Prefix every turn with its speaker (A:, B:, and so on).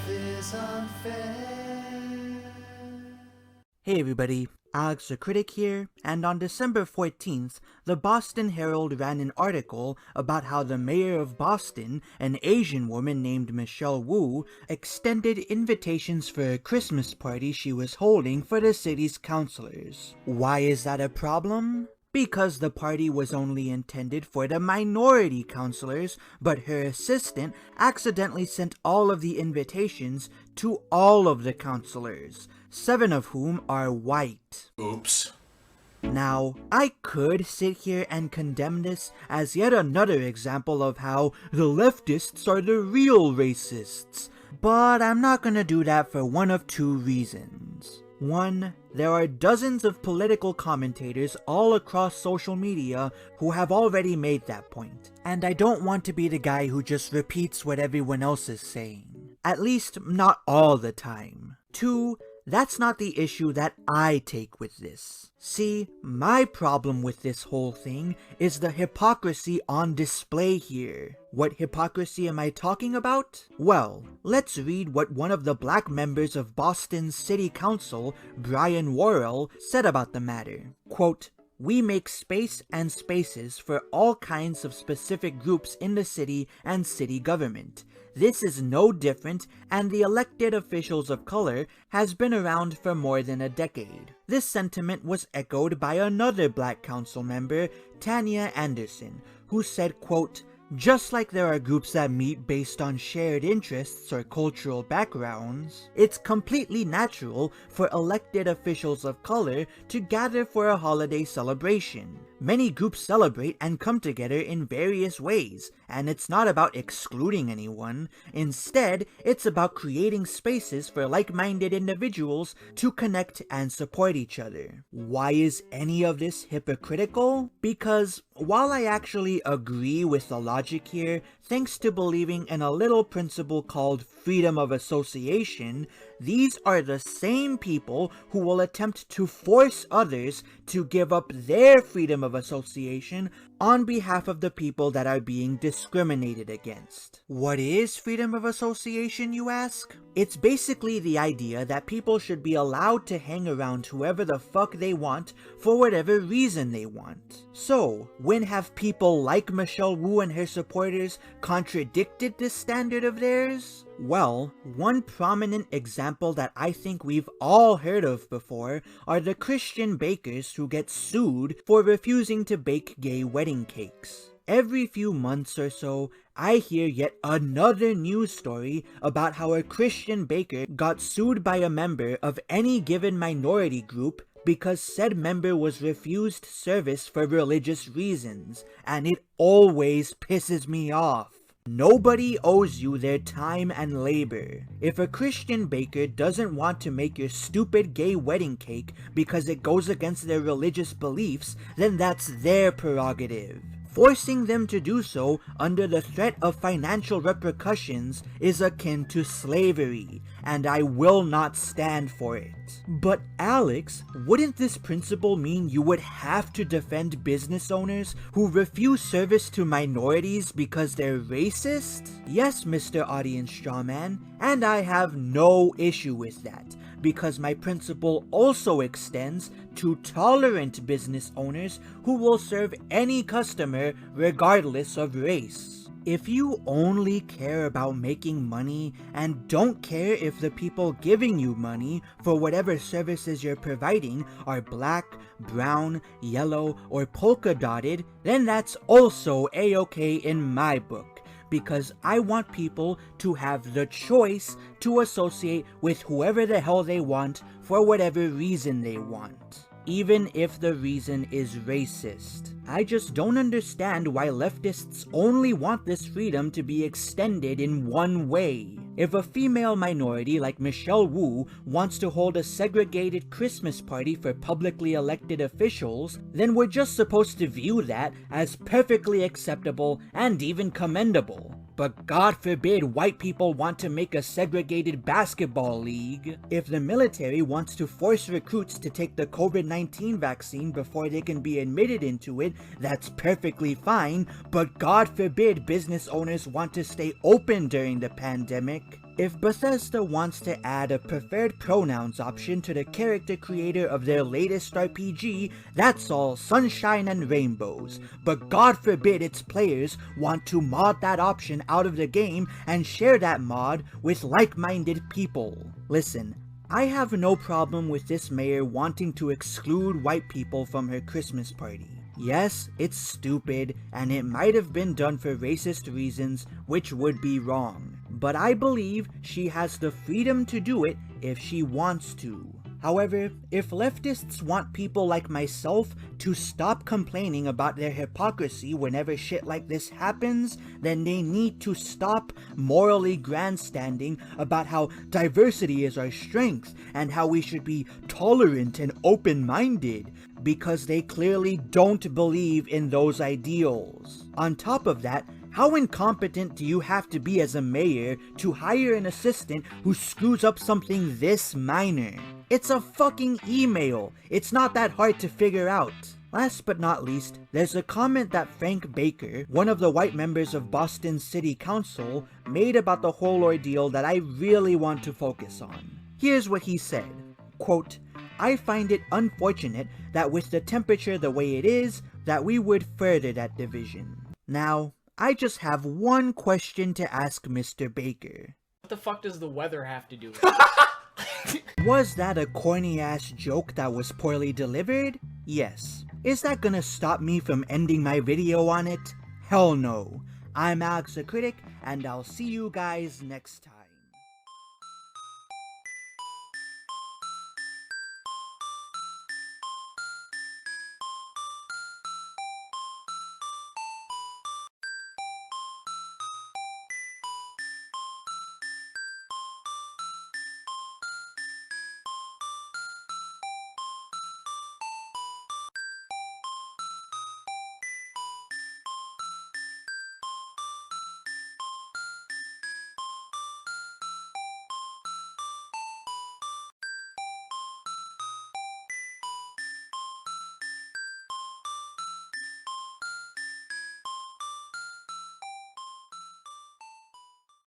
A: is unfair.
B: Hey everybody, Alex the Critic here, and on December 14th, the Boston Herald ran an article about how the mayor of Boston, an Asian woman named Michelle Wu, extended invitations for a Christmas party she was holding for the city's councilors. Why is that a problem? Because the party was only intended for the minority councilors, but her assistant accidentally sent all of the invitations to all of the councilors, 7 of whom are white.
A: Oops.
B: Now, I could sit here and condemn this as yet another example of how the leftists are the real racists, but I'm not gonna do that for one of two reasons. One, there are dozens of political commentators all across social media who have already made that point, and I don't want to be the guy who just repeats what everyone else is saying. At least, not all the time. Two, that's not the issue that I take with this. See, my problem with this whole thing is the hypocrisy on display here. What hypocrisy am I talking about? Well, let's read what one of the black members of Boston's City Council, Brian Worrell, said about the matter. Quote, "We make space and spaces for all kinds of specific groups in the city and city government. This is no different, and the elected officials of color has been around for more than a decade." This sentiment was echoed by another black council member, Tanya Anderson, who said, quote, "Just like there are groups that meet based on shared interests or cultural backgrounds, it's completely natural for elected officials of color to gather for a holiday celebration. Many groups celebrate and come together in various ways, and it's not about excluding anyone. Instead, it's about creating spaces for like-minded individuals to connect and support each other." Why is any of this hypocritical? Because while I actually agree with the logic here, thanks to believing in a little principle called freedom of association, these are the same people who will attempt to force others to give up their freedom of association on behalf of the people that are being discriminated against. What is freedom of association, you ask? It's basically the idea that people should be allowed to hang around whoever the fuck they want for whatever reason they want. So, when have people like Michelle Wu and her supporters contradicted this standard of theirs? Well, one prominent example that I think we've all heard of before are the Christian bakers who get sued for refusing to bake gay wedding cakes. Every few months or so, I hear yet another news story about how a Christian baker got sued by a member of any given minority group because said member was refused service for religious reasons, and it always pisses me off. Nobody owes you their time and labor. If a Christian baker doesn't want to make your stupid gay wedding cake because it goes against their religious beliefs, then that's their prerogative. Forcing them to do so under the threat of financial repercussions is akin to slavery, and I will not stand for it. But Alex, wouldn't this principle mean you would have to defend business owners who refuse service to minorities because they're racist? Yes, Mr. Audience Strawman, and I have no issue with that, because my principle also extends to tolerant business owners who will serve any customer regardless of race. If you only care about making money and don't care if the people giving you money for whatever services you're providing are black, brown, yellow, or polka dotted, then that's also a-okay in my book, because I want people to have the choice to associate with whoever the hell they want for whatever reason they want, even if the reason is racist. I just don't understand why leftists only want this freedom to be extended in one way. If a female minority like Michelle Wu wants to hold a segregated Christmas party for publicly elected officials, then we're just supposed to view that as perfectly acceptable and even commendable. But God forbid white people want to make a segregated basketball league. If the military wants to force recruits to take the COVID-19 vaccine before they can be admitted into it, that's perfectly fine, but God forbid business owners want to stay open during the pandemic. If Bethesda wants to add a preferred pronouns option to the character creator of their latest RPG, that's all sunshine and rainbows, but God forbid its players want to mod that option out of the game and share that mod with like-minded people. Listen, I have no problem with this mayor wanting to exclude white people from her Christmas party. Yes, it's stupid, and it might have been done for racist reasons, which would be wrong. But I believe she has the freedom to do it if she wants to. However, if leftists want people like myself to stop complaining about their hypocrisy whenever shit like this happens, then they need to stop morally grandstanding about how diversity is our strength and how we should be tolerant and open-minded, because they clearly don't believe in those ideals. On top of that, how incompetent do you have to be as a mayor to hire an assistant who screws up something this minor? It's a fucking email. It's not that hard to figure out. Last but not least, there's a comment that Frank Baker, one of the white members of Boston City Council, made about the whole ordeal that I really want to focus on. Here's what he said, quote, "I find it unfortunate that with the temperature the way it is, that we would further that division." Now, I just have one question to ask Mr. Baker.
C: What the fuck does the weather have to do with it?
B: Was that a corny-ass joke that was poorly delivered? Yes. Is that gonna stop me from ending my video on it? Hell no. I'm Alex the Critic, and I'll see you guys next time.